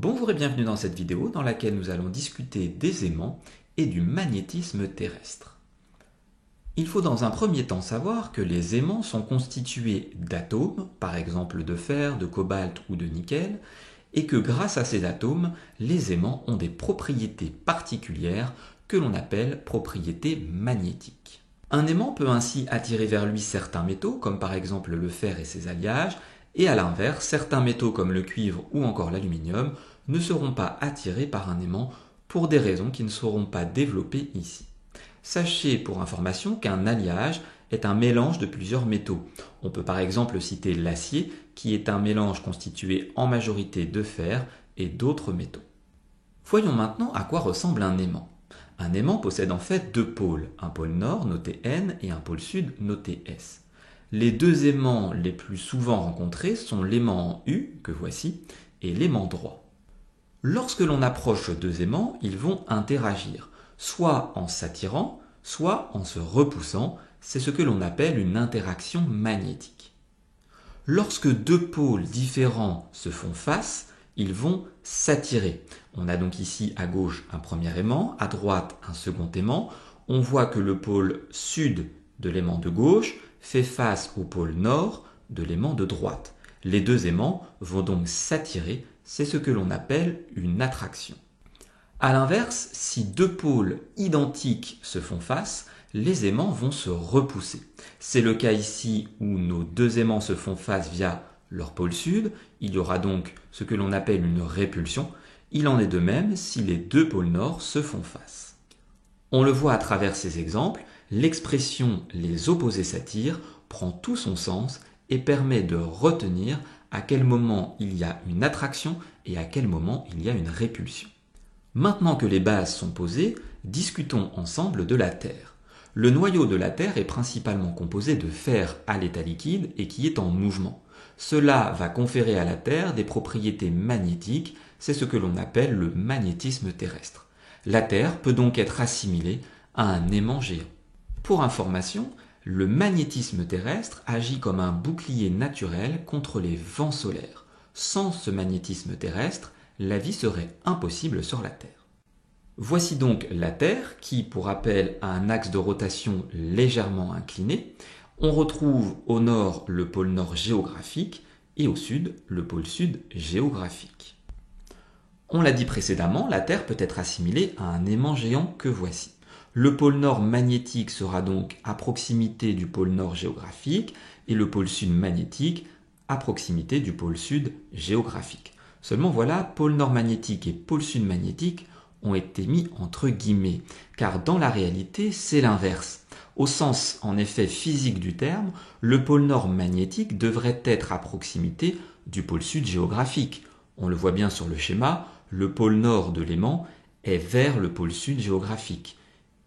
Bonjour et bienvenue dans cette vidéo dans laquelle nous allons discuter des aimants et du magnétisme terrestre. Il faut dans un premier temps savoir que les aimants sont constitués d'atomes, par exemple de fer, de cobalt ou de nickel, et que grâce à ces atomes, les aimants ont des propriétés particulières que l'on appelle propriétés magnétiques. Un aimant peut ainsi attirer vers lui certains métaux, comme par exemple le fer et ses alliages, et à l'inverse, certains métaux comme le cuivre ou encore l'aluminium ne seront pas attirés par un aimant pour des raisons qui ne seront pas développées ici. Sachez pour information qu'un alliage est un mélange de plusieurs métaux. On peut par exemple citer l'acier qui est un mélange constitué en majorité de fer et d'autres métaux. Voyons maintenant à quoi ressemble un aimant. Un aimant possède en fait deux pôles, un pôle nord noté N et un pôle sud noté S. Les deux aimants les plus souvent rencontrés sont l'aimant U, que voici, et l'aimant droit. Lorsque l'on approche deux aimants, ils vont interagir, soit en s'attirant, soit en se repoussant. C'est ce que l'on appelle une interaction magnétique. Lorsque deux pôles différents se font face, ils vont s'attirer. On a donc ici à gauche un premier aimant, à droite un second aimant. On voit que le pôle sud de l'aimant de gauche fait face au pôle nord de l'aimant de droite. Les deux aimants vont donc s'attirer, c'est ce que l'on appelle une attraction. A l'inverse, si deux pôles identiques se font face, les aimants vont se repousser. C'est le cas ici où nos deux aimants se font face via leur pôle sud, il y aura donc ce que l'on appelle une répulsion. Il en est de même si les deux pôles nord se font face. On le voit à travers ces exemples, l'expression « les opposés s'attirent » prend tout son sens et permet de retenir à quel moment il y a une attraction et à quel moment il y a une répulsion. Maintenant que les bases sont posées, discutons ensemble de la Terre. Le noyau de la Terre est principalement composé de fer à l'état liquide et qui est en mouvement. Cela va conférer à la Terre des propriétés magnétiques, c'est ce que l'on appelle le magnétisme terrestre. La Terre peut donc être assimilée à un aimant géant. Pour information, le magnétisme terrestre agit comme un bouclier naturel contre les vents solaires. Sans ce magnétisme terrestre, la vie serait impossible sur la Terre. Voici donc la Terre qui, pour rappel, a un axe de rotation légèrement incliné. On retrouve au nord le pôle nord géographique et au sud le pôle sud géographique. On l'a dit précédemment, la Terre peut être assimilée à un aimant géant que voici. Le pôle nord magnétique sera donc à proximité du pôle nord géographique et le pôle sud magnétique à proximité du pôle sud géographique. Seulement voilà, pôle nord magnétique et pôle sud magnétique ont été mis entre guillemets, car dans la réalité, c'est l'inverse. Au sens en effet physique du terme, le pôle nord magnétique devrait être à proximité du pôle sud géographique. On le voit bien sur le schéma, le pôle nord de l'aimant est vers le pôle sud géographique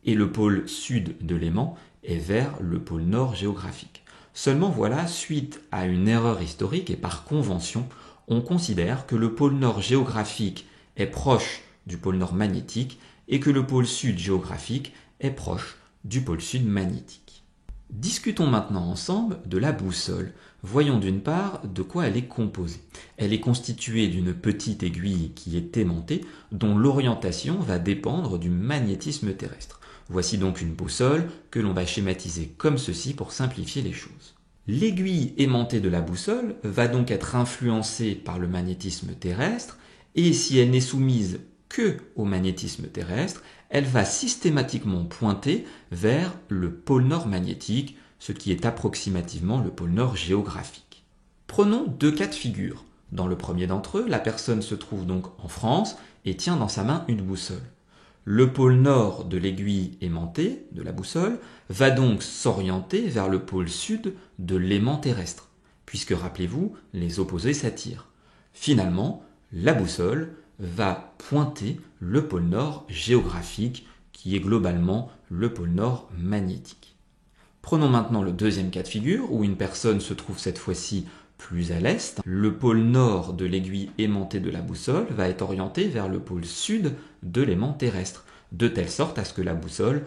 et le pôle sud de l'aimant est vers le pôle nord géographique. Seulement voilà, suite à une erreur historique et par convention, on considère que le pôle nord géographique est proche du pôle nord magnétique et que le pôle sud géographique est proche du pôle sud magnétique. Discutons maintenant ensemble de la boussole. Voyons d'une part de quoi elle est composée. Elle est constituée d'une petite aiguille qui est aimantée dont l'orientation va dépendre du magnétisme terrestre. Voici donc une boussole que l'on va schématiser comme ceci pour simplifier les choses. L'aiguille aimantée de la boussole va donc être influencée par le magnétisme terrestre et si elle n'est soumise que au magnétisme terrestre, elle va systématiquement pointer vers le pôle nord magnétique, ce qui est approximativement le pôle nord géographique. Prenons deux cas de figure. Dans le premier d'entre eux, la personne se trouve donc en France et tient dans sa main une boussole. Le pôle nord de l'aiguille aimantée de la boussole va donc s'orienter vers le pôle sud de l'aimant terrestre, puisque rappelez-vous, les opposés s'attirent. Finalement, la boussole va pointer le pôle nord géographique, qui est globalement le pôle nord magnétique. Prenons maintenant le deuxième cas de figure, où une personne se trouve cette fois-ci plus à l'est. Le pôle nord de l'aiguille aimantée de la boussole va être orienté vers le pôle sud de l'aimant terrestre, de telle sorte à ce que la boussole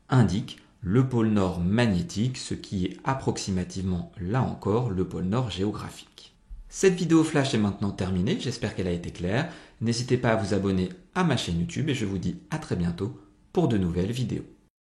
indique le pôle nord magnétique, ce qui est approximativement, là encore, le pôle nord géographique. Cette vidéo flash est maintenant terminée, j'espère qu'elle a été claire. N'hésitez pas à vous abonner à ma chaîne YouTube et je vous dis à très bientôt pour de nouvelles vidéos.